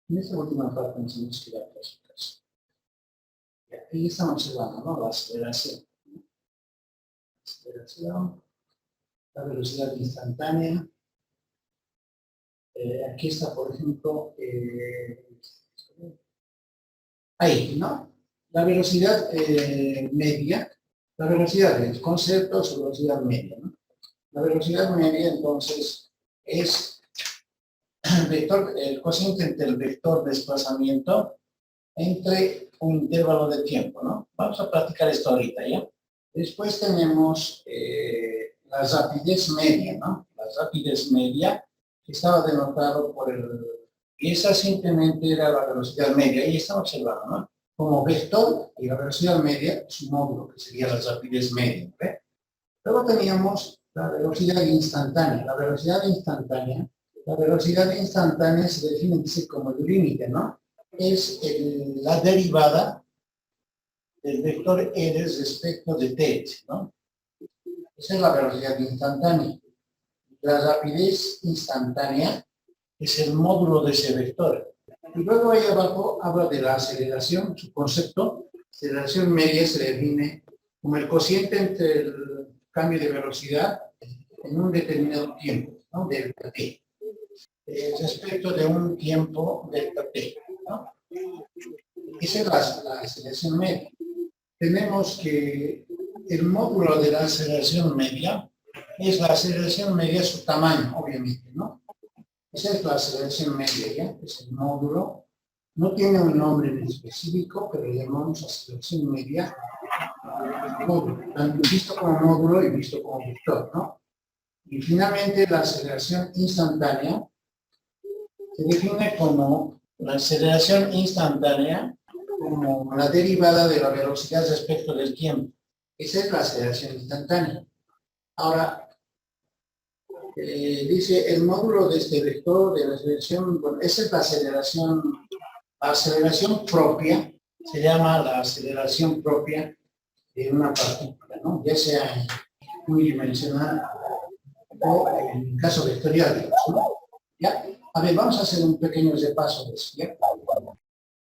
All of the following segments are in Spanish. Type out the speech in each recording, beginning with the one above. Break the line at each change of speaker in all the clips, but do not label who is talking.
En esta última parte nos hemos quedado clasificación. Aquí estamos observando, ¿no? La aceleración. La velocidad instantánea. Aquí está, por ejemplo, ahí, ¿no? La velocidad media, la velocidad del concepto es velocidad media, ¿no? La velocidad media, entonces, es el cociente entre el vector desplazamiento entre un intervalo de tiempo, ¿no? Vamos a practicar esto ahorita, ¿ya? Después tenemos la rapidez media, ¿no? La rapidez media, que estaba denotado por y esa simplemente era la velocidad media, ahí estamos observando, ¿no? Como vector y la velocidad media, su módulo, que sería la rapidez media, ¿ve? Luego teníamos la velocidad instantánea. La velocidad instantánea se define como el límite, ¿no? Es la derivada del vector r respecto de t, ¿no? Esa es la velocidad instantánea. La rapidez instantánea es el módulo de ese vector. Y luego ahí abajo habla de la aceleración, su concepto. Aceleración media se define como el cociente entre el cambio de velocidad en un determinado tiempo, ¿no? Delta t. Respecto de un tiempo delta t, ¿no? Esa es la aceleración media. Tenemos que el módulo de la aceleración media es la aceleración media, su tamaño, obviamente, ¿no? Esa es la aceleración media, ¿ya? Es el módulo. No tiene un nombre en específico, pero le llamamos aceleración media, módulo, tanto visto como módulo y visto como vector, ¿no? Y finalmente la aceleración instantánea se define como la aceleración instantánea como la derivada de la velocidad respecto del tiempo. Esa es la aceleración instantánea. Ahora, dice el módulo de este vector de la aceleración, bueno, esa es la aceleración propia, se llama la aceleración propia de una partícula, ¿no? Ya sea unidimensional o en caso vectorial, digamos, ¿no? ¿Ya? A ver, vamos a hacer un pequeño repaso de eso, ¿ya?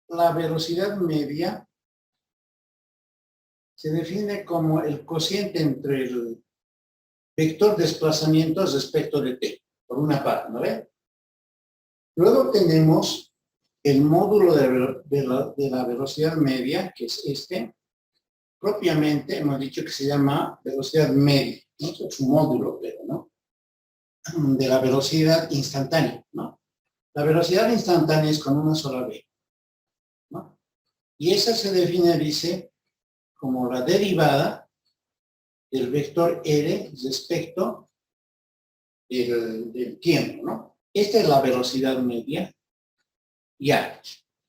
La velocidad media se define como el cociente entre el vector desplazamientos respecto de t, por una parte, ¿no ve? Luego tenemos el módulo de la velocidad media, que es este. Propiamente hemos dicho que se llama velocidad media, ¿no? Es su módulo, pero, ¿no? De la velocidad instantánea, ¿no? La velocidad instantánea es con una sola v, ¿no? Y esa se define, dice, como la derivada del vector r respecto del tiempo, ¿no? Esta es la velocidad media. Ya.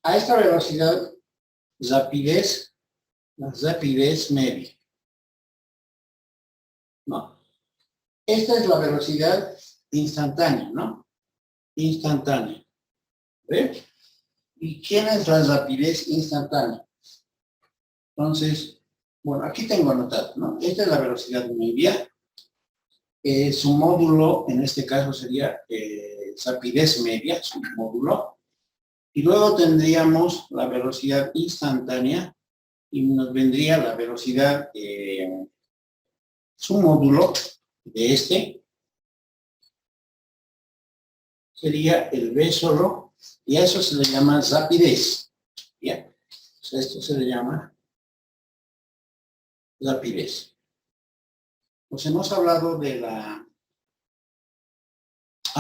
A esta velocidad, la rapidez media, ¿no? Esta es la velocidad instantánea, ¿no? Instantánea. ¿Ve? ¿Y quién es la rapidez instantánea? Entonces, bueno, aquí tengo anotado, ¿no? Esta es la velocidad media. Su módulo, en este caso, sería rapidez media, su módulo. Y luego tendríamos la velocidad instantánea y nos vendría la velocidad, su módulo de este sería el v solo, y a eso se le llama rapidez. ¿Ya? O sea, esto se le llama rapidez. Pues hemos hablado de la...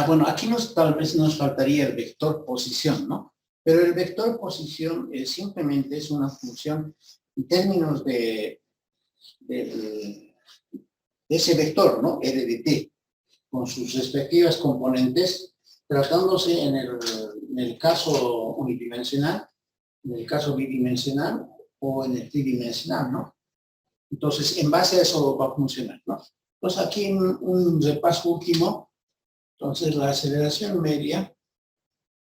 bueno, aquí tal vez nos faltaría el vector posición, ¿no? Pero el vector posición simplemente es una función en términos de ese vector, ¿no? R de t, con sus respectivas componentes, tratándose en el caso unidimensional, en el caso bidimensional o en el tridimensional, ¿no? Entonces, en base a eso va a funcionar, ¿no? Entonces, aquí un repaso último. Entonces, la aceleración media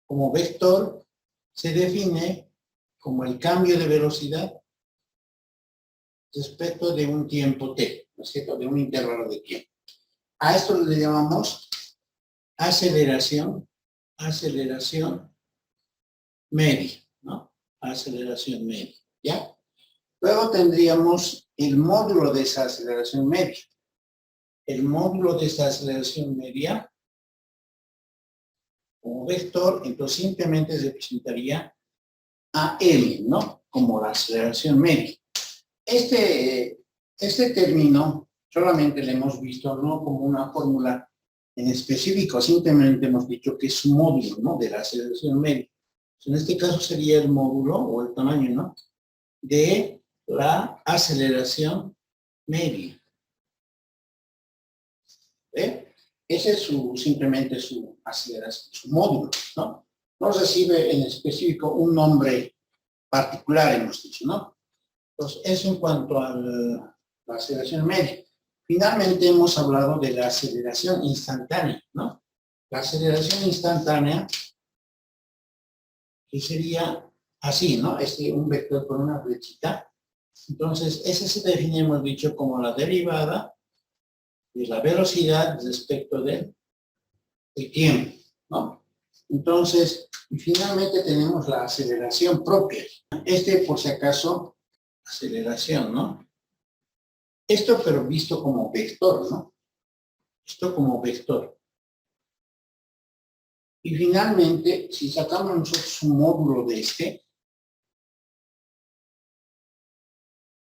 como vector se define como el cambio de velocidad respecto de un tiempo t, ¿no es cierto? De un intervalo de tiempo. A esto le llamamos aceleración media, ¿no? Aceleración media, ¿ya? Luego tendríamos el módulo de esa aceleración media. El módulo de esta aceleración media como vector, entonces simplemente se representaría a L, ¿no? Como la aceleración media. Este término solamente lo hemos visto no como una fórmula en específico, simplemente hemos dicho que es un módulo, ¿no? De la aceleración media. En este caso sería el módulo o el tamaño, ¿no? De la aceleración media. ¿Ve? Ese es simplemente su aceleración, su módulo, ¿no? No recibe en específico un nombre particular, hemos dicho, ¿no? Entonces, eso en cuanto a la aceleración media. Finalmente hemos hablado de la aceleración instantánea, ¿no? La aceleración instantánea, que sería así, ¿no? Un vector con una flechita. Entonces, ese se define, hemos dicho, como la derivada de la velocidad respecto del tiempo, ¿no? Entonces, y finalmente tenemos la aceleración propia. Por si acaso, aceleración, ¿no? Esto, pero visto como vector, ¿no? Esto como vector. Y finalmente, si sacamos nosotros un módulo de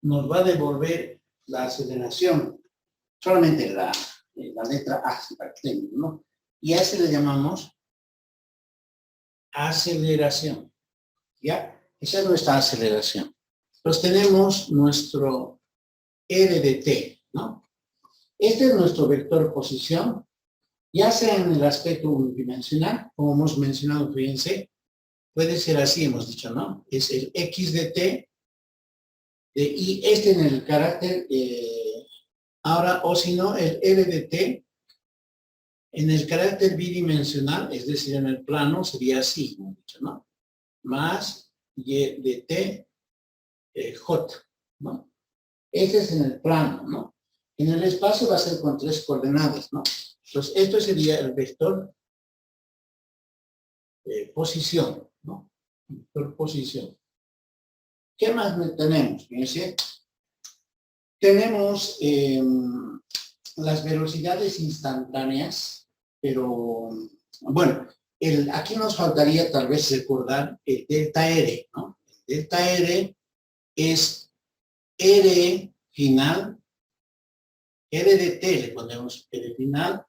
nos va a devolver la aceleración, solamente la letra A, ¿no? Y a ese le llamamos aceleración, ¿ya? Esa es nuestra aceleración. Entonces tenemos nuestro R de t, ¿no? Este es nuestro vector posición, ya sea en el aspecto unidimensional, como hemos mencionado, fíjense, puede ser así, hemos dicho, ¿no? Es el x de t, y en el carácter, ahora, o si no, el R de t, en el carácter bidimensional, es decir, en el plano, sería así, hemos dicho, ¿no? Más y de t, j, ¿no? Este es en el plano, ¿no? En el espacio va a ser con 3 coordenadas, ¿no? Entonces, esto sería el vector posición, ¿no? Vector posición. ¿Qué más tenemos? Fíjense. Tenemos las velocidades instantáneas, pero, bueno, aquí nos faltaría tal vez recordar el delta R, ¿no? El delta R es R final, R de t, le ponemos R final,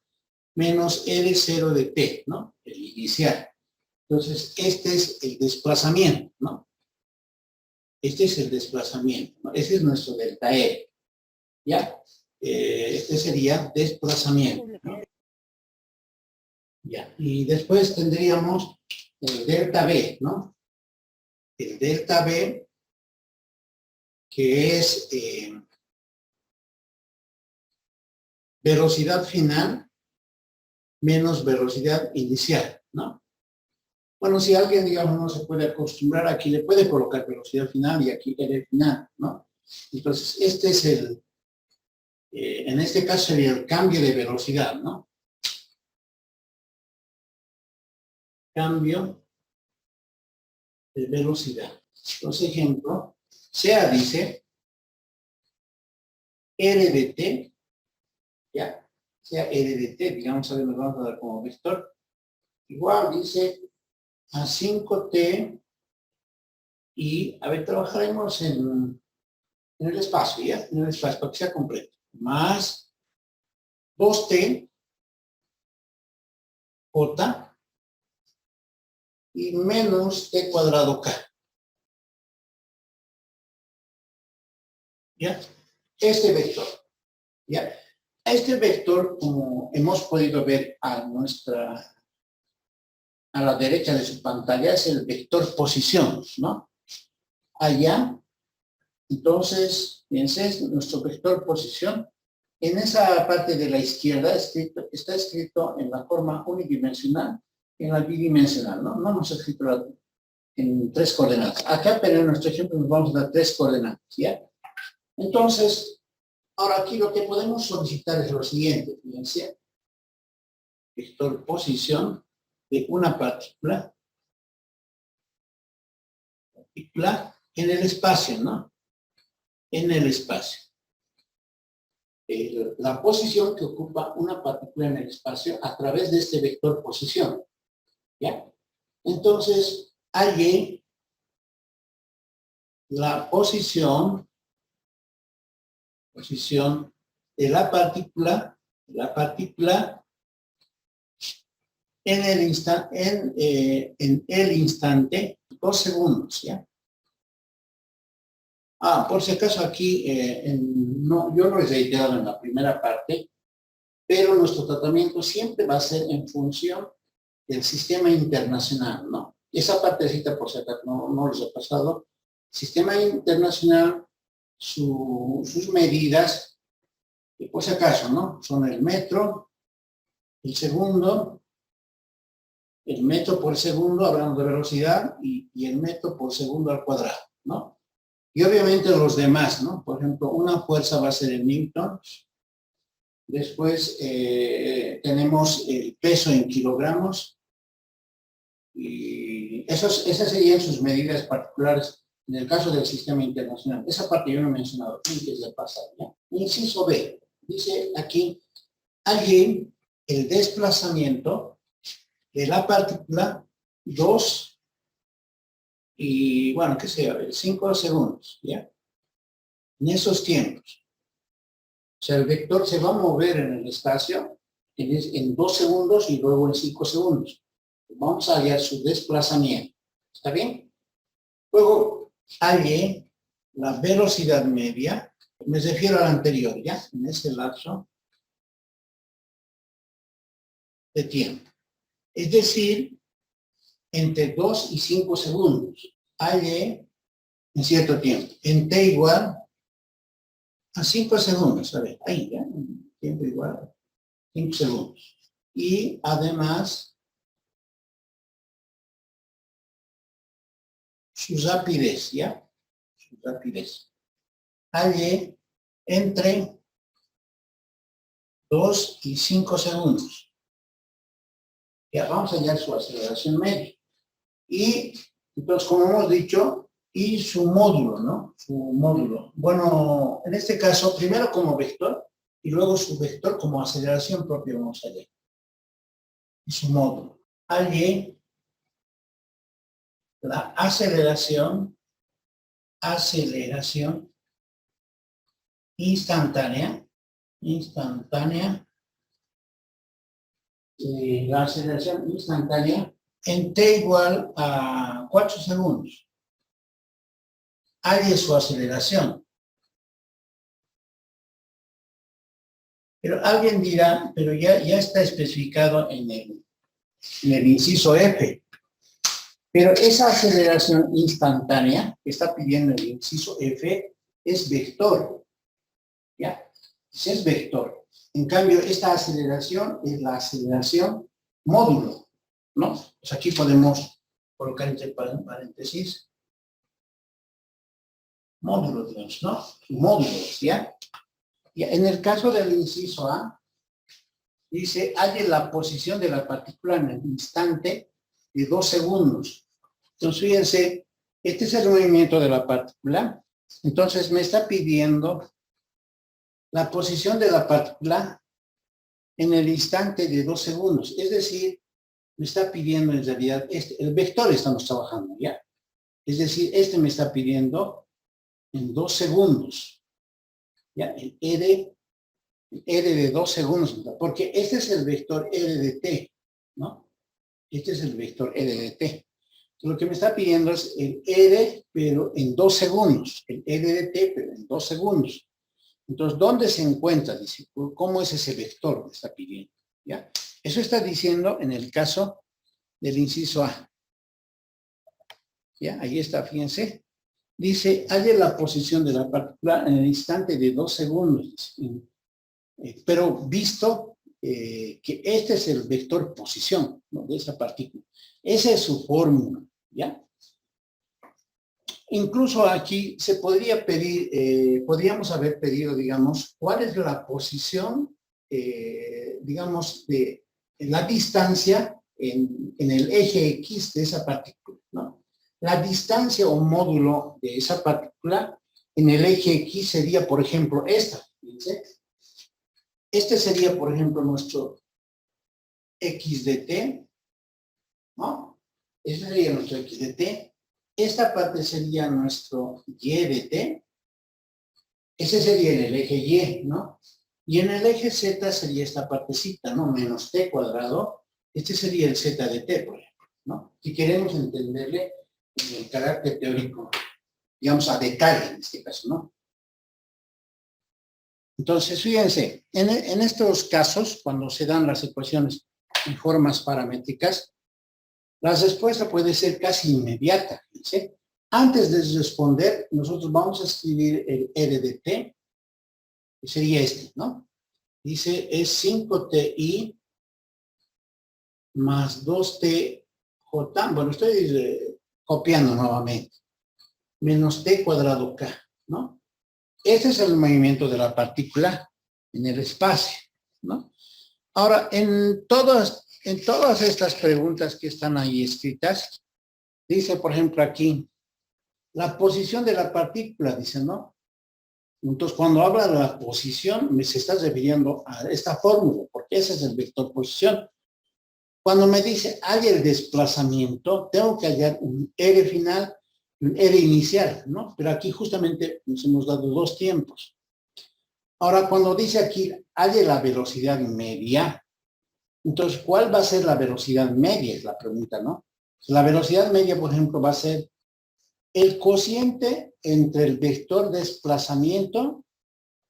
menos R0 de t, ¿no? El inicial. Entonces, este es el desplazamiento, ¿no? Este es el desplazamiento, ¿no? Ese es nuestro delta R, ¿ya? Este sería desplazamiento, ¿no? Ya, y después tendríamos el delta B, ¿no? El delta B, que es velocidad final menos velocidad inicial, ¿no? Bueno, si alguien, digamos, no se puede acostumbrar, aquí le puede colocar velocidad final y aquí R final, ¿no? Entonces, este es en este caso sería el cambio de velocidad, ¿no? Cambio de velocidad. Entonces, ejemplo, sea dice R de t, ¿ya? Sea R de t, digamos, ahora nos vamos a dar como vector, igual dice a 5t y, a ver, trabajaremos en el espacio, ¿ya? En el espacio, para que sea completo. Más 2t, j, y menos t cuadrado k. ¿Ya? Este vector, ¿ya? Este vector, como hemos podido ver a la derecha de su pantalla, es el vector posición, ¿no? Allá, entonces, fíjense, nuestro vector posición, en esa parte de la izquierda está escrito en la forma unidimensional y en la bidimensional, ¿no? No hemos escrito en 3 coordenadas. Acá, pero en nuestro ejemplo nos vamos a dar 3 coordenadas, ¿ya? Entonces, ahora aquí lo que podemos solicitar es lo siguiente, fíjense, vector posición de una partícula partícula en el espacio, ¿no? En el espacio. La posición que ocupa una partícula en el espacio a través de este vector posición, ¿ya? Entonces, hay la posición de la partícula en el instante, 2 segundos, ¿ya? Por si acaso aquí, no, yo lo he reiterado en la primera parte, pero nuestro tratamiento siempre va a ser en función del sistema internacional, ¿no? Esa partecita, por si acaso, no les he pasado. Sistema internacional, sus medidas, y por si acaso, ¿no? Son el metro, el segundo, el metro por segundo, hablando de velocidad, y el metro por segundo al cuadrado, ¿no? Y obviamente los demás, ¿no? Por ejemplo, una fuerza va a ser en newtons. Después tenemos el peso en kilogramos. Y esas serían sus medidas particulares en el caso del sistema internacional. Esa parte yo no he mencionado antes de pasar, ¿ya? Inciso B. Dice aquí, alguien el desplazamiento de la partícula 2 y, bueno, qué sé yo, 5 segundos, ¿ya? En esos tiempos. O sea, el vector se va a mover en el espacio en 2 segundos y luego en 5 segundos. Vamos a hallar su desplazamiento. ¿Está bien? Luego, hallé la velocidad media. Me refiero al anterior, ¿ya? En ese lapso de tiempo. Es decir, entre 2 y 5 segundos. Hallé en cierto tiempo. En t igual a 5 segundos. A ver, ahí, ¿ya? Tiempo igual a 5 segundos. Y además, su rapidez, ¿ya? Su rapidez. Hallé entre 2 y 5 segundos. Ya vamos a hallar su aceleración media. Y entonces, como hemos dicho, y su módulo, ¿no? Su módulo. Bueno, en este caso, primero como vector y luego su vector como aceleración propia vamos a hallar. Y su módulo. Hallé la aceleración instantánea, la aceleración instantánea en t igual a 4 segundos. Halle su aceleración. Pero alguien dirá, pero ya está especificado en el inciso F. Pero esa aceleración instantánea que está pidiendo el inciso F es vector. ¿Ya? Es vector. En cambio, esta aceleración es la aceleración módulo, ¿no? Pues aquí podemos colocar entre paréntesis módulo, digamos, ¿no? Módulos, ¿ya? Y en el caso del inciso A, dice, halle la posición de la partícula en el instante de 2 segundos. Entonces, fíjense, este es el movimiento de la partícula. Entonces, me está pidiendo la posición de la partícula en el instante de 2 segundos. Es decir, me está pidiendo en realidad, el vector estamos trabajando, ¿ya? Es decir, me está pidiendo en 2 segundos. ¿Ya? El R de 2 segundos, porque este es el vector R de t, ¿no? Este es el vector R de t. Lo que me está pidiendo es el R, pero en 2 segundos. El R de t, pero en 2 segundos. Entonces, ¿dónde se encuentra? Dice, ¿cómo es ese vector que está pidiendo? ¿Ya? Eso está diciendo en el caso del inciso A. ¿Ya? Ahí está, fíjense. Dice, halle la posición de la partícula en el instante de 2 segundos. Pero visto que este es el vector posición, ¿no? De esa partícula. Esa es su fórmula, ¿ya? Incluso aquí se podría pedir, podríamos haber pedido, digamos, cuál es la posición, digamos, de la distancia en el eje X de esa partícula, ¿no? La distancia o módulo de esa partícula en el eje X sería, por ejemplo, esta. ¿Fíjense? Este sería, por ejemplo, nuestro X de t, ¿no? Este sería nuestro X de t. Esta parte sería nuestro Y de t. Ese sería en el eje Y, ¿no? Y en el eje Z sería esta partecita, ¿no? Menos t cuadrado. Este sería el Z de t, por ejemplo, ¿no? Si queremos entenderle el carácter teórico, digamos, a detalle en este caso, ¿no? Entonces, fíjense, en estos casos, cuando se dan las ecuaciones en formas paramétricas, la respuesta puede ser casi inmediata, ¿sí? Antes de responder, nosotros vamos a escribir el R de t, que sería este, ¿no? Dice, es 5ti más 2tj, bueno, estoy copiando nuevamente, menos t cuadrado k, ¿no? Este es el movimiento de la partícula en el espacio, ¿no? Ahora, en todas estas preguntas que están ahí escritas, dice, por ejemplo, aquí, la posición de la partícula, dice, ¿no? Entonces, cuando habla de la posición, se está refiriendo a esta fórmula, porque ese es el vector posición. Cuando me dice, halla el desplazamiento, tengo que hallar un R final y un R inicial, ¿no? Pero aquí justamente nos hemos dado dos tiempos. Ahora, cuando dice aquí, halla la velocidad media, entonces, ¿cuál va a ser la velocidad media? Es la pregunta, ¿no? La velocidad media, por ejemplo, va a ser el cociente entre el vector desplazamiento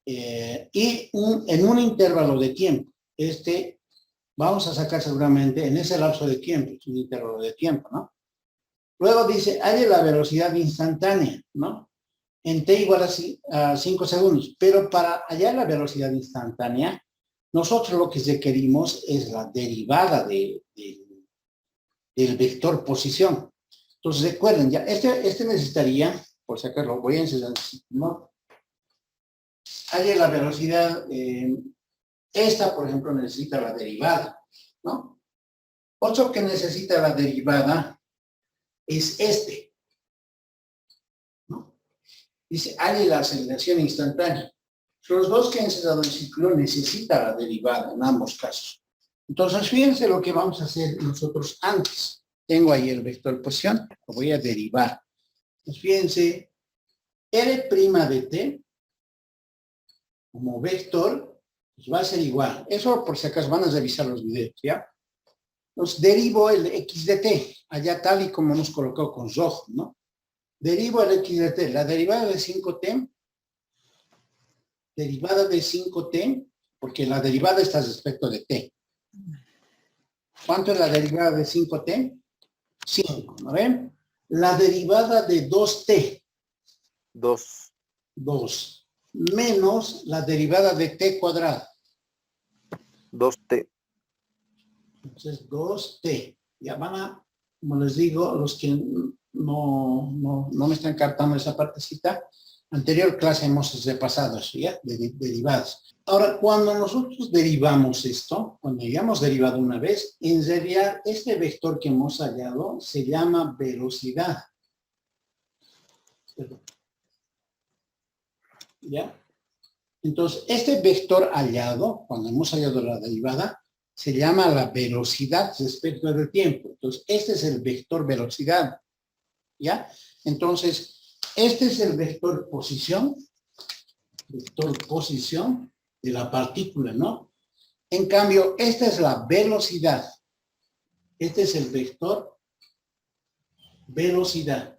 y en un intervalo de tiempo. Vamos a sacar seguramente en ese lapso de tiempo, es un intervalo de tiempo, ¿no? Luego dice, halla la velocidad instantánea, ¿no? En t igual a 5 segundos. Pero para hallar la velocidad instantánea, nosotros lo que requerimos es la derivada del vector posición. Entonces, recuerden, ya, este necesitaría, por si acaso lo voy a enseñar, ¿no? Halla la velocidad, esta, por ejemplo, necesita la derivada, ¿no? Otro que necesita la derivada es este, ¿no? Dice, halla la aceleración instantánea. Los dos que han enseñado el ciclo necesitan la derivada en ambos casos. Entonces, fíjense lo que vamos a hacer nosotros antes. Tengo ahí el vector posición, lo voy a derivar. Pues fíjense, R' de t como vector pues va a ser igual. Eso por si acaso van a revisar los videos, ¿ya? Entonces derivo el x de t, allá tal y como hemos colocado con rojo, ¿no? Derivo el x de t, la derivada de 5t, porque la derivada está respecto de t. ¿Cuánto es la derivada de 5t? 5, ¿no ven? La derivada de 2t. 2. Menos la derivada de t cuadrado.
2t.
Entonces, 2t. Ya van a, como les digo, los que no me están captando esa partecita, anterior clase hemos repasado eso, ¿ya? De derivadas. Ahora, cuando nosotros derivamos esto, cuando ya hemos derivado una vez, en realidad este vector que hemos hallado se llama velocidad. ¿Ya? Entonces, este vector hallado, cuando hemos hallado la derivada, se llama la velocidad respecto del tiempo. Entonces, este es el vector velocidad. ¿Ya? Entonces, este es el vector posición de la partícula, ¿no? En cambio, esta es la velocidad. Este es el vector velocidad.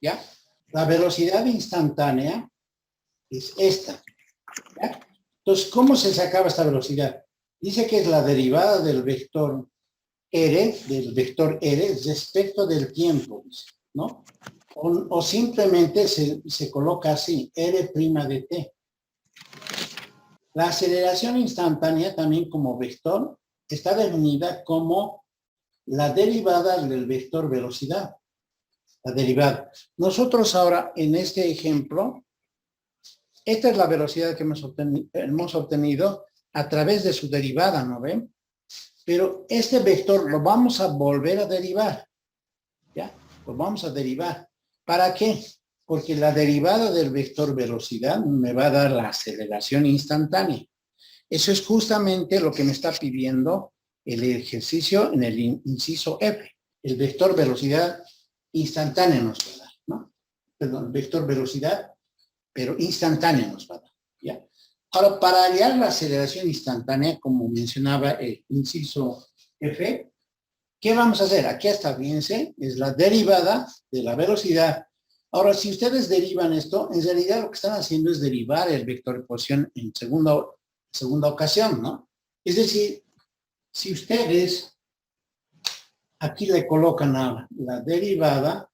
¿Ya? La velocidad instantánea es esta. ¿Ya? Entonces, ¿cómo se sacaba esta velocidad? Dice que es la derivada del vector R, respecto del tiempo, ¿no? O simplemente se coloca así, R' de t. La aceleración instantánea, también como vector, está definida como la derivada del vector velocidad. La derivada. Nosotros ahora, en este ejemplo, esta es la velocidad que hemos obtenido a través de su derivada, ¿no ven? Pero este vector lo vamos a volver a derivar. Pues vamos a derivar. ¿Para qué? Porque la derivada del vector velocidad me va a dar la aceleración instantánea. Eso es justamente lo que me está pidiendo el ejercicio en el inciso F. El vector velocidad instantánea nos va a dar, ¿no? Perdón, vector velocidad, pero instantánea nos va a dar, ¿ya? Ahora, para hallar la aceleración instantánea, como mencionaba el inciso F, ¿qué vamos a hacer? Aquí hasta fíjense, es la derivada de la velocidad. Ahora, si ustedes derivan esto, en realidad lo que están haciendo es derivar el vector de posición en segunda ocasión, ¿no? Es decir, si ustedes aquí le colocan ahora la derivada,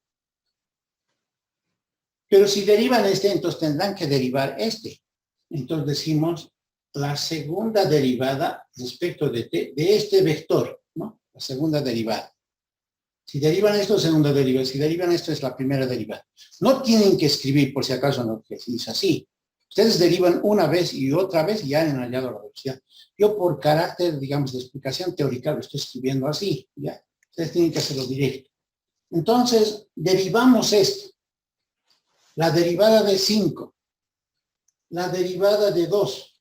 pero si derivan este, entonces tendrán que derivar este. Entonces decimos la segunda derivada respecto de este vector, ¿no? La segunda derivada. Si derivan esto, segunda derivada. Si derivan esto, es la primera derivada. No tienen que escribir, por si acaso, no, que se dice así. Ustedes derivan una vez y otra vez y ya han hallado la velocidad. Yo, por carácter, digamos, de explicación teórica, lo estoy escribiendo así, ¿ya? Ustedes tienen que hacerlo directo. Entonces, derivamos esto. La derivada de 5. La derivada de 2.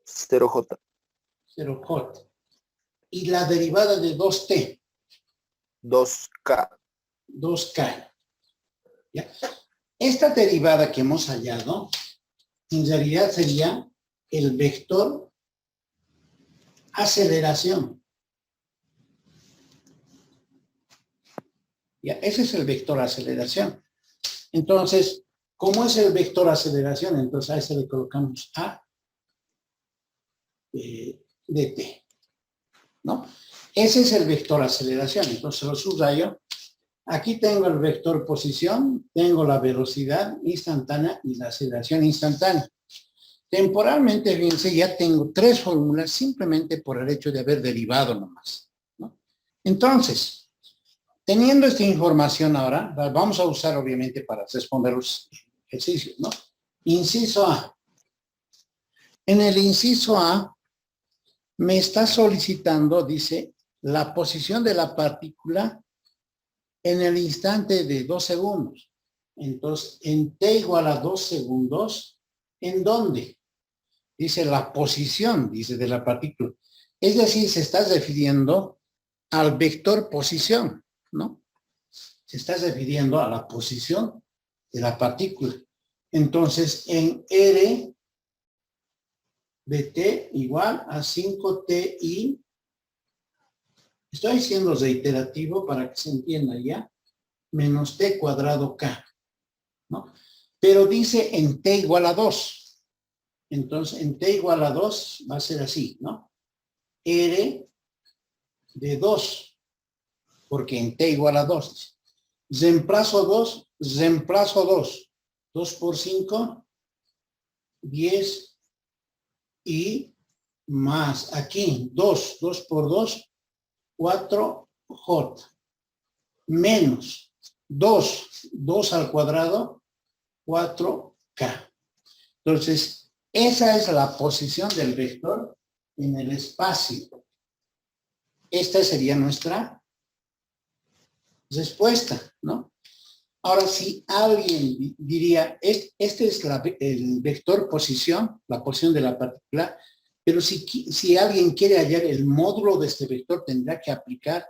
0J.
0J. Y la derivada de 2T.
2K.
2K. ¿Ya? Esta derivada que hemos hallado, en realidad sería el vector aceleración. ¿Ya? Ese es el vector aceleración. Entonces, ¿cómo es el vector aceleración? Entonces a ese le colocamos A de T, ¿no? Ese es el vector aceleración. Entonces lo subrayo. Aquí tengo el vector posición, tengo la velocidad instantánea y la aceleración instantánea. Temporalmente, fíjense, ya tengo 3 fórmulas simplemente por el hecho de haber derivado nomás, ¿no? Entonces, teniendo esta información ahora, la vamos a usar obviamente para responder los ejercicios, ¿no? Inciso A. En el inciso A, me está solicitando, dice, la posición de la partícula en el instante de 2 segundos. Entonces, en t igual a 2 segundos, ¿en dónde? Dice la posición, dice, de la partícula. Es decir, se está refiriendo al vector posición, ¿no? Se está refiriendo a la posición de la partícula. Entonces, en R de t igual a 5ti, estoy siendo reiterativo para que se entienda ya, menos t cuadrado k, ¿no? Pero dice en t igual a 2. Entonces, en t igual a 2 va a ser así, ¿no? R de 2, porque en t igual a 2. Reemplazo 2, reemplazo 2. 2 por 5, 10 y más aquí 2, 2 por 2, 4J. Menos 2, 2 al cuadrado, 4K. Entonces, esa es la posición del vector en el espacio. Esta sería nuestra respuesta, ¿no? Ahora, si alguien diría, este es el vector posición, la posición de la partícula, pero si alguien quiere hallar el módulo de este vector, tendrá que aplicar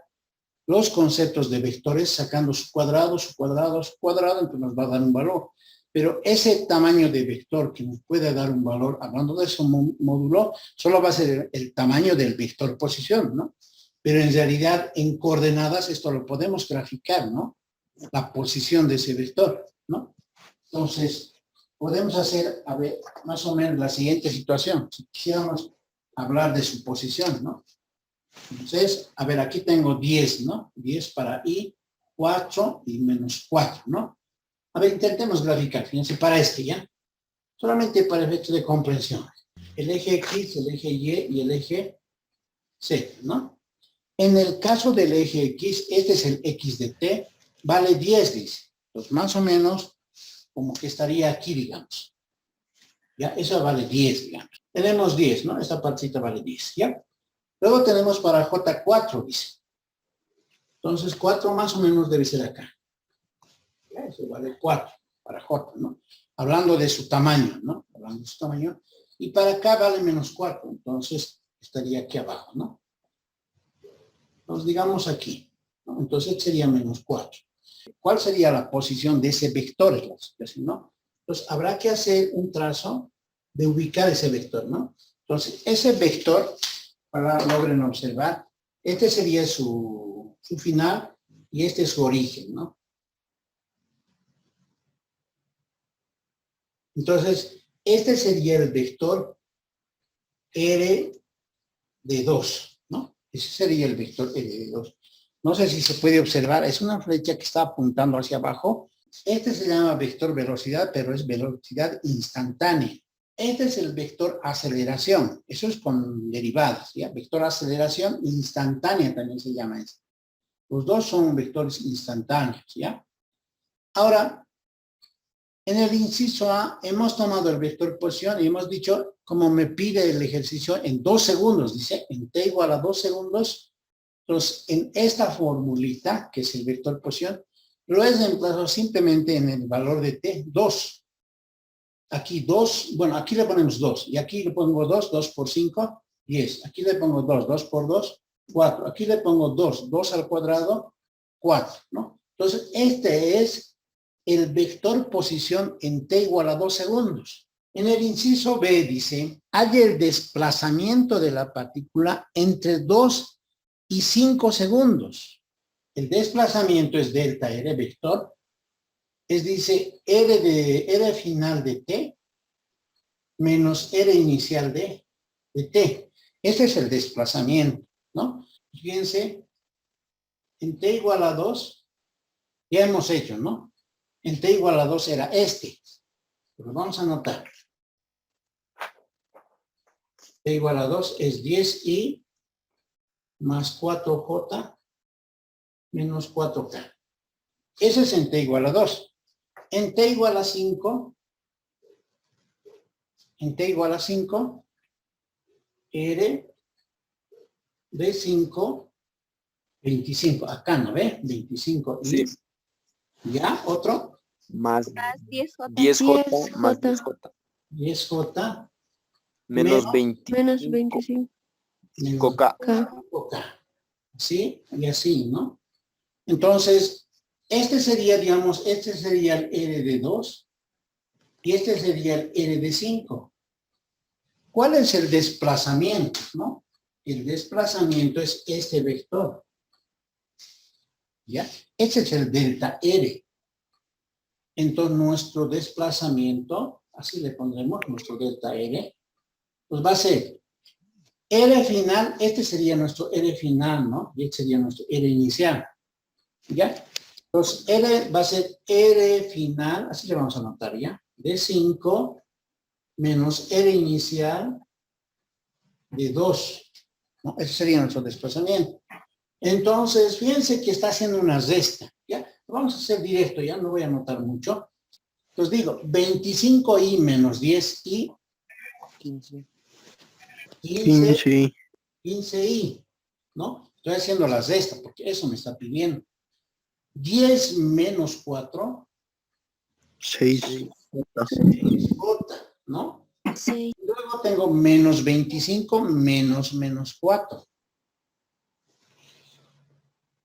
los conceptos de vectores sacando su cuadrado, entonces nos va a dar un valor. Pero ese tamaño de vector que nos puede dar un valor, hablando de su módulo, solo va a ser el tamaño del vector posición, ¿no? Pero en realidad, en coordenadas, esto lo podemos graficar, ¿no? La posición de ese vector, ¿no? Entonces, podemos hacer, a ver, más o menos la siguiente situación. Si quisiéramos hablar de su posición, ¿no? Entonces, a ver, aquí tengo 10, ¿no? 10 para I, 4 y menos 4, ¿no? A ver, intentemos graficar, fíjense, para este, ¿ya? Solamente para efecto de comprensión. El eje X, el eje Y y el eje Z, ¿no? En el caso del eje X, este es el X de T, vale 10, dice. Entonces, más o menos, como que estaría aquí, digamos. ¿Ya? Eso vale 10, digamos. Tenemos 10, ¿no? Esta partecita vale 10, ¿ya? Luego tenemos para J4, dice. Entonces, 4 más o menos debe ser acá. ¿Ya? Eso vale 4 para J, ¿no? Hablando de su tamaño, ¿no? Hablando de su tamaño. Y para acá vale menos 4, entonces estaría aquí abajo, ¿no? Entonces digamos aquí, ¿no? Entonces sería menos 4. ¿Cuál sería la posición de ese vector? ¿No? Entonces habrá que hacer un trazo de ubicar ese vector, ¿no? Entonces ese vector, para logren observar, este sería su final y este es su origen, ¿no? Entonces, este sería el vector R de 2, ¿no? Ese sería el vector R de 2. No sé si se puede observar, es una flecha que está apuntando hacia abajo. Este se llama vector velocidad, pero es velocidad instantánea. Este es el vector aceleración. Eso es con derivadas, ¿ya? Vector aceleración instantánea también se llama eso. Los dos son vectores instantáneos, ¿ya? Ahora, en el inciso A hemos tomado el vector posición y hemos dicho, como me pide el ejercicio, en 2 segundos, dice, en t igual a 2 segundos. Entonces, en esta formulita, que es el vector posición, lo he reemplazado simplemente en el valor de t, 2. Aquí 2, bueno, aquí le ponemos 2, y aquí le pongo 2, 2 por 5, 10. Aquí le pongo 2, 2 por 2, 4. Aquí le pongo 2, 2 al cuadrado, 4, ¿no? Entonces, este es el vector posición en t igual a 2 segundos. En el inciso B dice, hay el desplazamiento de la partícula entre 2 y 5 segundos. El desplazamiento es delta R vector, es dice R final de t menos R inicial de t. Este es el desplazamiento, ¿no? Fíjense, en t igual a 2, ya hemos hecho, ¿no? En t igual a 2 era este. Pero vamos a anotar. T igual a 2 es 10i más 4j menos 4k. Ese es en t igual a 2. En t igual a 5, R de 5, 25. Acá, ¿no ve? 25i.
Sí.
¿Ya? ¿Otro?
Más
10J.
10J más 10J.
10j
Menos
Menos
25
25.
K.
K. ¿Sí? Y así, ¿no? Entonces, este sería, digamos, este sería el R de 2 y este sería el R de 5. ¿Cuál es el desplazamiento, no? El desplazamiento es este vector. ¿Ya? Ese es el delta R. Entonces, nuestro desplazamiento, así le pondremos nuestro delta R, pues va a ser R final, este sería nuestro R final, ¿no? Y este sería nuestro R inicial. ¿Ya? Entonces, R va a ser R final, así le vamos a anotar, ¿ya? De 5 menos R inicial de 2, ¿no? Ese sería nuestro desplazamiento. Entonces, fíjense que está haciendo una resta, ¿ya? Vamos a hacer directo, ya no voy a anotar mucho. Entonces digo, 25i menos 10i, 15i, ¿no? Estoy haciendo la resta porque eso me está pidiendo. 10 menos 4,
6J.
¿no?
6.
Luego tengo menos 25 menos 4.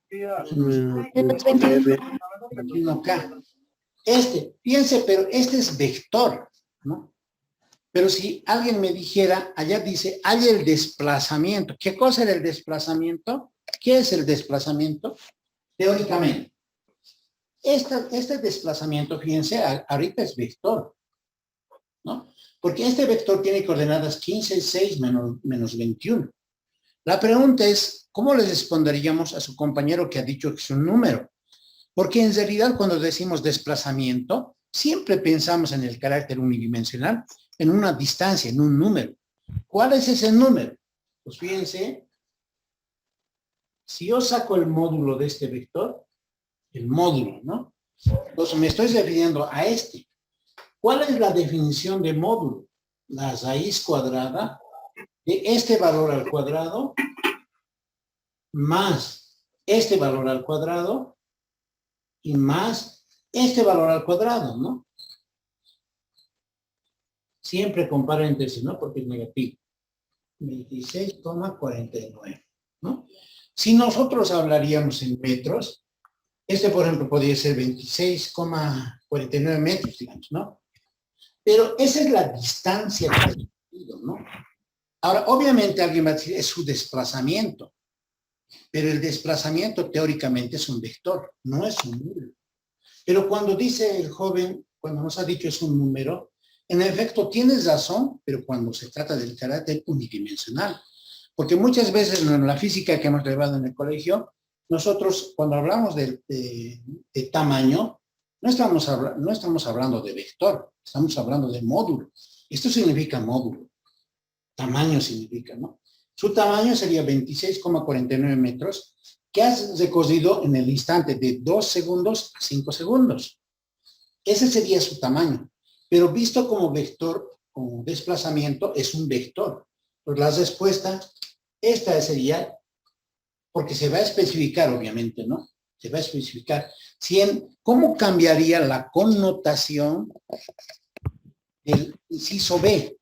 Menos 21.
Acá. Fíjense, pero este es vector, ¿no? Pero si alguien me dijera, allá dice, hay el desplazamiento. ¿Qué cosa era el desplazamiento? ¿Qué es el desplazamiento? Teóricamente. Este desplazamiento, fíjense, ahorita es vector, ¿no? Porque este vector tiene coordenadas 15, 6, menos 21. La pregunta es, ¿cómo le responderíamos a su compañero que ha dicho que es un número? Porque en realidad cuando decimos desplazamiento, siempre pensamos en el carácter unidimensional, en una distancia, en un número. ¿Cuál es ese número? Pues fíjense, si yo saco el módulo de este vector, el módulo, ¿no? Entonces me estoy refiriendo a este. ¿Cuál es la definición de módulo? La raíz cuadrada de este valor al cuadrado más este valor al cuadrado y más este valor al cuadrado, ¿no? Siempre compara entre sí, ¿no? Porque es negativo. 26,49, ¿no? Si nosotros hablaríamos en metros, este, por ejemplo, podría ser 26,49 metros, digamos, ¿no? Pero esa es la distancia que ha recorrido, ¿no? Ahora, obviamente alguien va a decir, es su desplazamiento, pero el desplazamiento teóricamente es un vector, no es un número. Pero cuando dice el joven, cuando nos ha dicho es un número, en efecto tienes razón, pero cuando se trata del carácter unidimensional. Porque muchas veces en la física que hemos llevado en el colegio, nosotros cuando hablamos de tamaño, no estamos hablando de vector, estamos hablando de módulo. Esto significa módulo. Tamaño significa, ¿no? Su tamaño sería 26,49 metros, que has recorrido en el instante de 2 segundos a 5 segundos. Ese sería su tamaño. Pero visto como vector, como desplazamiento, es un vector. Pues la respuesta, esta sería, porque se va a especificar, obviamente, ¿no? Se va a especificar. ¿Cómo cambiaría la connotación del inciso B?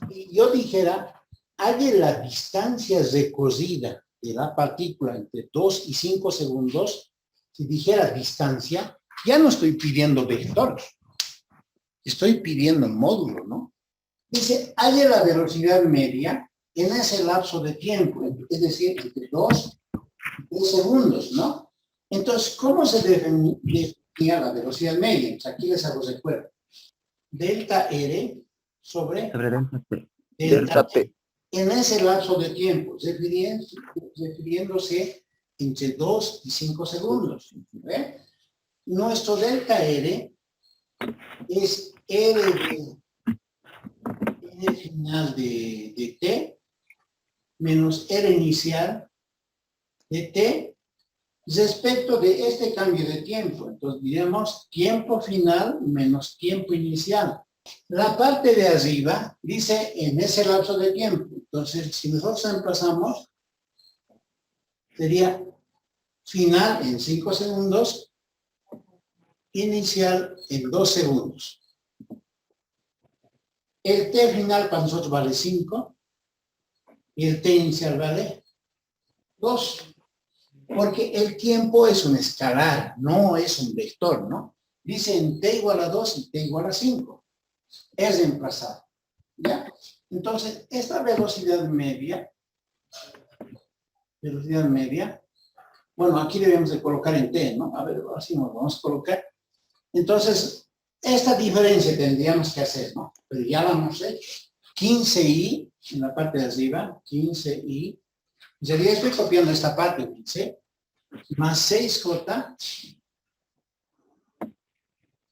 Si yo dijera, hay la distancia recorrida de la partícula entre 2 y 5 segundos, si dijera distancia, ya no estoy pidiendo vector, estoy pidiendo módulo, ¿no? Dice, hay la velocidad media en ese lapso de tiempo, es decir, entre 2 y 3 segundos, ¿no? Entonces, ¿cómo se definía la velocidad media? Pues aquí les hago recuerdo. Delta R sobre delta T. En ese lapso de tiempo, refiriéndose entre 2 y 5 segundos. ¿Ve? Nuestro delta R es R final de T menos R inicial de T respecto de este cambio de tiempo. Entonces diremos tiempo final menos tiempo inicial. La parte de arriba dice en ese lapso de tiempo. Entonces, si nosotros emplazamos, sería final en 5 segundos, inicial en 2 segundos. El T final para nosotros vale 5 y el T inicial vale 2. Porque el tiempo es un escalar, no es un vector, ¿no? Dicen T igual a 2 y T igual a 5. Es reemplazado, ¿ya? Entonces, esta velocidad media, bueno, aquí debemos de colocar en T, ¿no? A ver, así nos vamos a colocar. Entonces, esta diferencia tendríamos que hacer, ¿no? Pero ya la hemos hecho. 15i, en la parte de arriba, 15i, sería, estoy copiando esta parte, 15, más 6j,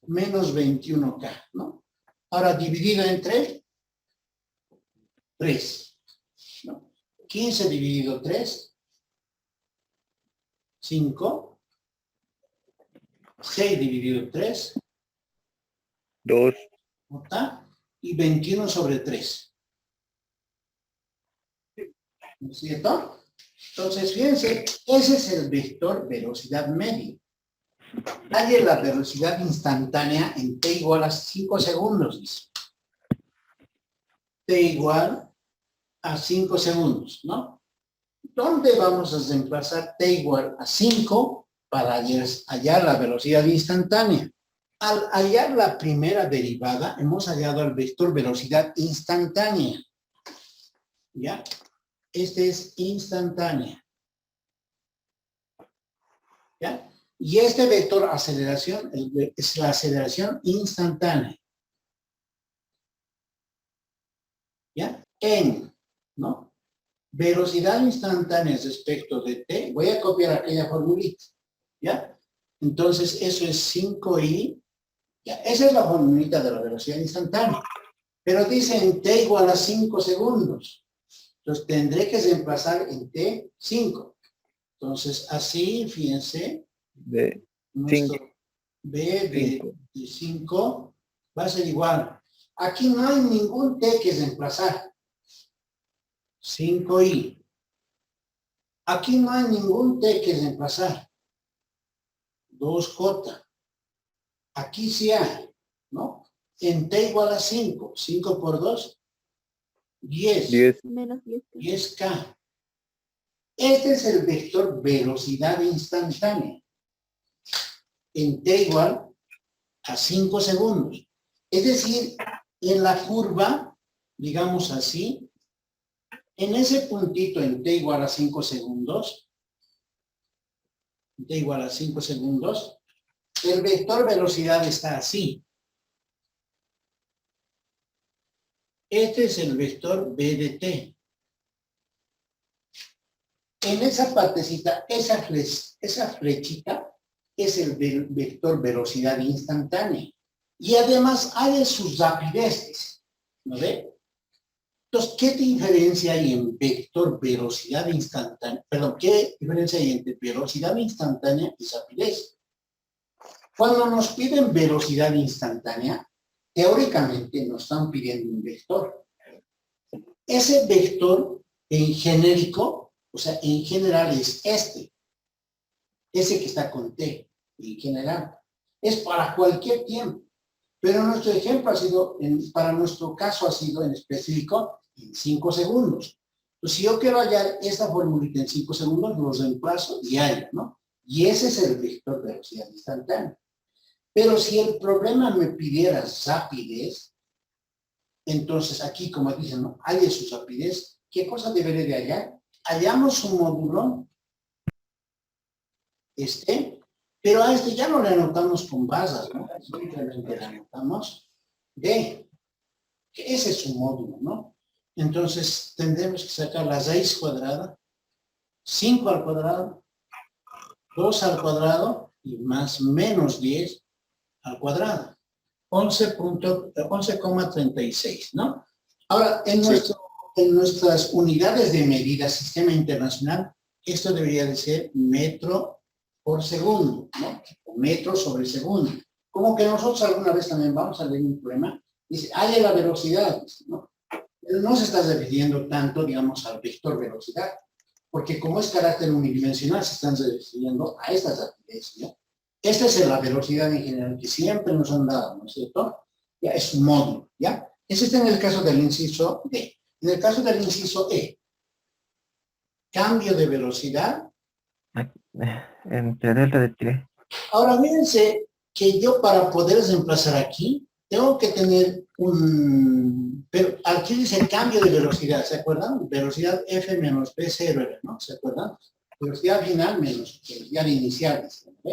menos 21k, ¿no? Ahora dividido entre 3, ¿no? 15 dividido 3, 5, 6 dividido 3,
2.
¿está? Y 21 sobre 3. ¿No es cierto? Entonces, fíjense, ese es el vector velocidad media. Hay la velocidad instantánea en t igual a 5 segundos, dice. T igual a 5 segundos, ¿no? ¿Dónde vamos a reemplazar t igual a 5 para hallar la velocidad instantánea? Al hallar la primera derivada, hemos hallado el vector velocidad instantánea. ¿Ya? Este es instantánea. ¿Ya? Y este vector aceleración es la aceleración instantánea. ¿Ya? En, ¿no? Velocidad instantánea respecto de t. Voy a copiar aquella formulita. ¿Ya? Entonces, eso es 5i. ¿Ya? Esa es la formulita de la velocidad instantánea. Pero dice en t igual a 5 segundos. Entonces, tendré que reemplazar en t 5. Entonces, así, fíjense.
De
Nuestro
5.
B de 5 va a ser igual. Aquí no hay ningún T que reemplazar. 5i. Aquí no hay ningún T que reemplazar. 2j. aquí sí hay, ¿no? En t igual a 5, 5 por 2, 10,
10.
Menos 10.
10k. Este es el vector velocidad instantánea. En t igual a 5 segundos. Es decir, en la curva, digamos así, en ese puntito en t igual a 5 segundos, t igual a 5 segundos, el vector velocidad está así. Este es el vector b de t. En esa partecita, esa flechita es el vector velocidad instantánea. Y además hay sus rapideces, ¿no ve? Entonces, ¿qué diferencia hay en vector velocidad instantánea? Perdón, ¿qué diferencia hay entre velocidad instantánea y rapidez? Cuando nos piden velocidad instantánea, teóricamente nos están pidiendo un vector. Ese vector en genérico, o sea, en general es ese que está con t, en general. Es para cualquier tiempo. Pero nuestro ejemplo ha sido, para nuestro caso ha sido en específico en 5 segundos. Entonces, si yo quiero hallar esta formulita en 5 segundos, lo reemplazo y hallo, ¿no? Y ese es el vector de velocidad instantánea. Pero si el problema me pidiera rapidez, entonces aquí, como dicen, ¿no? Halle su rapidez. ¿Qué cosa debería de hallar? Hallamos un módulo, pero a este ya no le anotamos con basas, ¿no? Simplemente le anotamos D, que ese es su módulo, ¿no? Entonces tendremos que sacar la raíz cuadrada, 5 al cuadrado, 2 al cuadrado y más menos 10 al cuadrado. 11,36, ¿no? Ahora, en nuestras unidades de medida, sistema internacional, esto debería de ser metro por segundo, ¿no? O metro sobre segundo. Como que nosotros alguna vez también vamos a leer un problema, dice, haya la velocidad, ¿no? Pero no se está refiriendo tanto, digamos, al vector velocidad, porque como es carácter unidimensional, se están refiriendo a esta rapidez, ¿no? Esta es la velocidad en general que siempre nos han dado, ¿no es cierto? Ya es un módulo, ¿ya? Ese está en el caso del inciso D. En el caso del inciso E, cambio de velocidad.
Entre delta de 3.
Ahora, fíjense que yo para poder reemplazar aquí, tengo que tener pero aquí dice cambio de velocidad, ¿se acuerdan? Velocidad F menos B0, ¿no? ¿Se acuerdan? Velocidad final menos velocidad inicial, ¿no?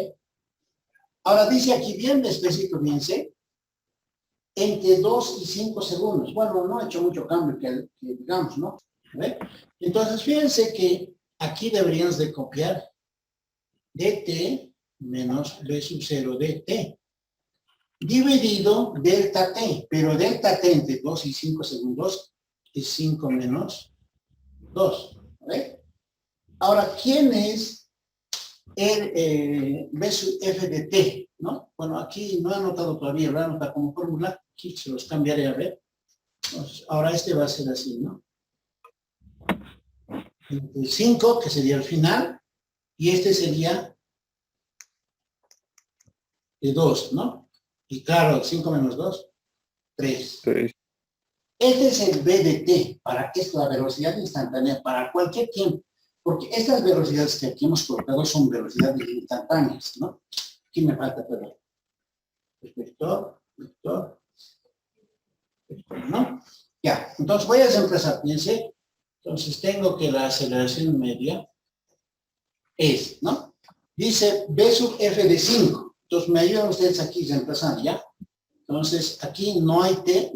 Ahora dice aquí bien específico, fíjense, entre 2 y 5 segundos. Bueno, no ha hecho mucho cambio que digamos, ¿no? ¿Ve? Entonces, fíjense que aquí deberíamos de copiar dt menos b sub 0 dt dividido delta t, pero delta t entre 2 y 5 segundos es 5 menos 2. ¿Ve? Ahora, ¿quién es el b sub f de t? ¿No? Bueno, aquí no he anotado todavía, lo he anotado como fórmula, aquí se los cambiaré a ver. Entonces, ahora este va a ser así, ¿no? El 5, que sería el final, y este sería de 2, ¿no? Y claro, 5 menos 2, 3.
3.
Este es el b de t, para que es la velocidad instantánea para cualquier tiempo, porque estas velocidades que aquí hemos colocado son velocidades instantáneas, ¿no? Aquí me falta, perdón. Vector, ¿no? Ya, entonces voy a reemplazar, fíjense. Entonces tengo que la aceleración media es, ¿no? Dice b sub f de 5. Entonces me ayudan ustedes aquí reemplazando, ¿ya? Entonces aquí no hay t,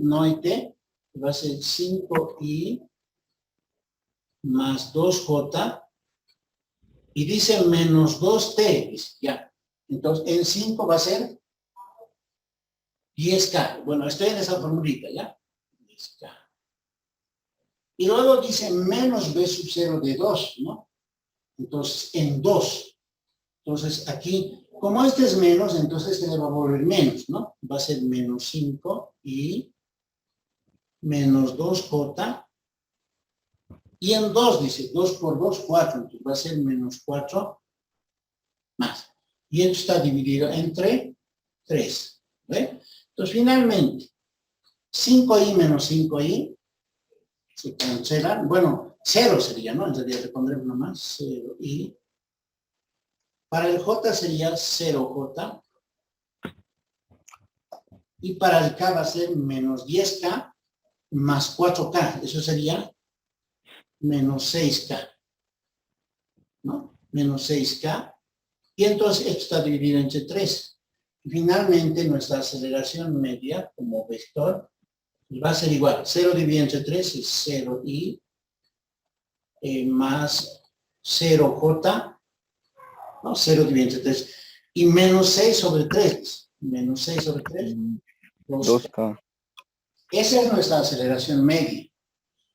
va a ser 5i más 2j y dice menos 2t, dice, ya. Entonces en 5 va a ser 10k. Bueno, estoy en esa formulita, ¿ya? 10k. Y luego dice menos b sub 0 de 2, ¿no? Entonces, en 2. Entonces, aquí, como este es menos, entonces este le va a volver menos, ¿no? Va a ser menos 5 y menos 2j. Y en 2, dice, 2 por 2, 4. Entonces va a ser menos 4 más. Y esto está dividido entre 3. ¿Ve? Entonces, finalmente, 5i menos 5i se cancelan. Bueno, 0 sería, ¿no? En realidad le pondremos nomás 0i. Para el j sería 0j. Y para el k va a ser menos 10k más 4k. Eso sería menos 6k. ¿No? Menos 6k. Y entonces esto está dividido entre 3. Y finalmente nuestra aceleración media como vector va a ser igual. 0 dividido entre 3 es 0i más 0j, ¿no? 0 dividido entre 3. Y menos 6 sobre 3. Menos 6 sobre 3.
2K.
Esa es nuestra aceleración media.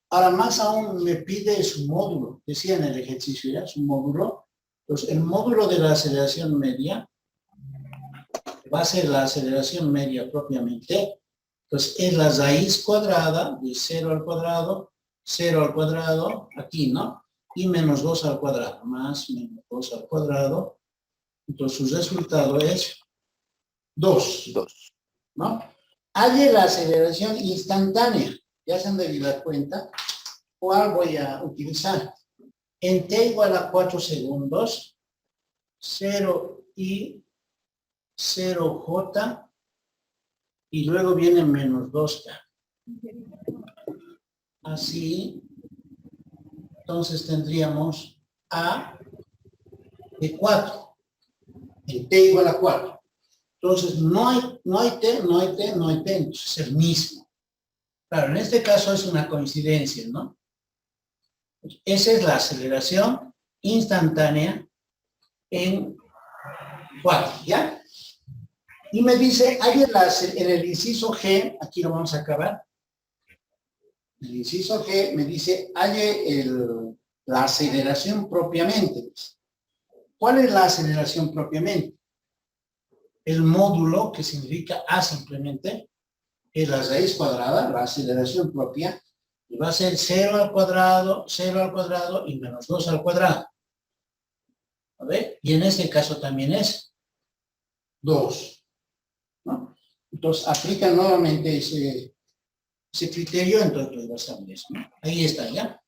Ahora, más aún, me pide su módulo. Decía en el ejercicio ya, su módulo. Pues el módulo de la aceleración media va a ser la aceleración media propiamente. Entonces, es la raíz cuadrada de 0 al cuadrado, aquí, ¿no? Y menos 2 al cuadrado, más menos 2 al cuadrado. Entonces, su resultado es 2, ¿no? Halle la aceleración instantánea. Ya se han debido dar cuenta. ¿Cuál voy a utilizar? En t igual a 4 segundos, 0 y 0j, y luego viene menos 2k. Así, entonces tendríamos a de 4, en t igual a 4. Entonces, no hay t, entonces es el mismo. Claro, en este caso es una coincidencia, ¿no? Esa es la aceleración instantánea en 4, ¿ya? Y me dice, hay en el inciso G, aquí lo vamos a acabar. El inciso G me dice, hay la aceleración propiamente. ¿Cuál es la aceleración propiamente? El módulo, que significa A simplemente, es la raíz cuadrada, la aceleración propia, y va a ser 0 al cuadrado y menos 2 al cuadrado. ¿A ver? Y en este caso también es 2. ¿No? Entonces, aplica nuevamente ese criterio, entonces lo basamos, ¿no? Ahí está, ¿ya?